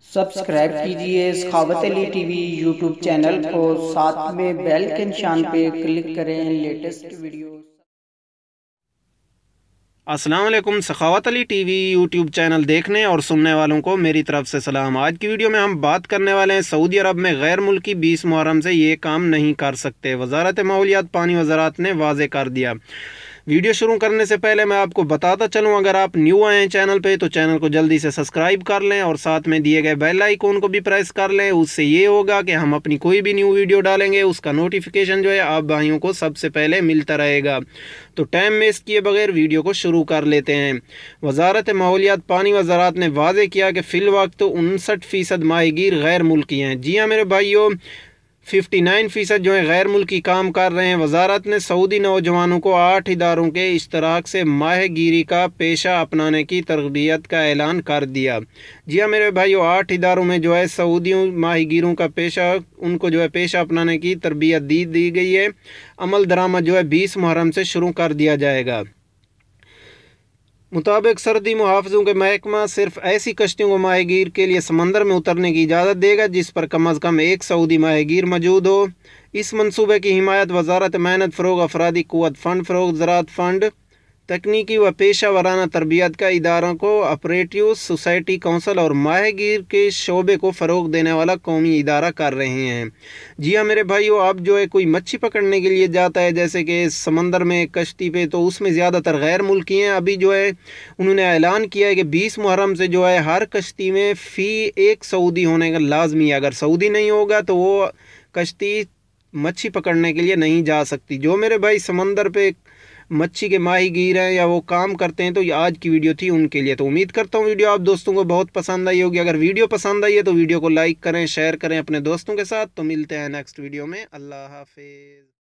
Subscribe کیجئے سخاوت علی T V YouTube channel کو، ساتھ میں بیل کے نشان پہ کلک کریں لیٹسٹ ویڈیو۔ السلام علیکم، سخاوت علی ٹی وی یوٹیوب چینل دیکھنے اور سننے والوں کو میری طرف سے سلام۔ آج کی ویڈیو میں ہم بات کرنے والے ہیں سعودی عرب میں غیر ملکی 20 محرم سے یہ کام نہیں کر سکتے، وزارت ماحولیات پانی وزارت نے واضح کر دیا۔ ویڈیو شروع کرنے سے پہلے میں آپ کو بتاتا چلوں، اگر آپ نیو آئے ہیں چینل پہ تو چینل کو جلدی سے سبسکرائب کر لیں اور ساتھ میں دیے گئے بیل آئیکن کو بھی پریس کر لیں۔ اس سے یہ ہوگا کہ ہم اپنی کوئی بھی نیو ویڈیو ڈالیں گے اس کا نوٹیفیکیشن جو ہے آپ بھائیوں کو سب سے پہلے ملتا رہے گا۔ تو ٹائم ویسٹ کیے بغیر ویڈیو کو شروع کر لیتے ہیں۔ وزارت ماحولیات پانی وزارت نے واضح کیا کہ فی الوقت 59% ماہی گیر غیر ملکی ہیں۔ جی ہاں میرے بھائیوں، 59% جو ہیں غیر ملکی کام کر رہے ہیں۔ وزارت نے سعودی نوجوانوں کو 8 اداروں کے اشتراک سے ماہی گیری کا پیشہ اپنانے کی ترغیب کا اعلان کر دیا۔ جی ہاں میرے بھائیوں، 8 اداروں میں جو ہے سعودی ماہی گیروں کا ان کو جو ہے پیشہ اپنانے کی تربیت دی گئی ہے۔ عمل درآمد جو ہے 20 محرم سے شروع کر دیا جائے گا۔ مطابق سرحدی محافظوں کے محکمہ صرف ایسی کشتیوں کو ماہی گیر کے لیے سمندر میں اترنے کی اجازت دے گا جس پر کم از کم ایک سعودی ماہی گیر موجود ہو۔ اس منصوبے کی حمایت وزارت محنت فروغ، افرادی قوت فنڈ فروغ، زراعت فنڈ، تکنیکی و پیشہ ورانہ تربیت کا اداروں کو، آپریٹو سوسائٹی کونسل اور ماہی گیر کے شعبے کو فروغ دینے والا قومی ادارہ کر رہے ہیں۔ جی ہاں میرے بھائیوں، اب جو ہے کوئی مچھلی پکڑنے کے لیے جاتا ہے جیسے کہ سمندر میں کشتی پہ، تو اس میں زیادہ تر غیر ملکی ہیں۔ ابھی جو ہے انہوں نے اعلان کیا ہے کہ 20 محرم سے جو ہے ہر کشتی میں فی ایک سعودی ہونے کا لازمی ہے۔ اگر سعودی نہیں ہوگا تو وہ کشتی مچھلی پکڑنے کے لیے نہیں جا سکتی۔ جو میرے بھائی سمندر پہ مچھی کے ماہی گیر ہیں یا وہ کام کرتے ہیں، تو یہ آج کی ویڈیو تھی ان کے لیے۔ تو امید کرتا ہوں ویڈیو آپ دوستوں کو بہت پسند آئی ہوگی۔ اگر ویڈیو پسند آئی ہے تو ویڈیو کو لائک کریں، شیئر کریں اپنے دوستوں کے ساتھ۔ تو ملتے ہیں نیکسٹ ویڈیو میں۔ اللہ حافظ۔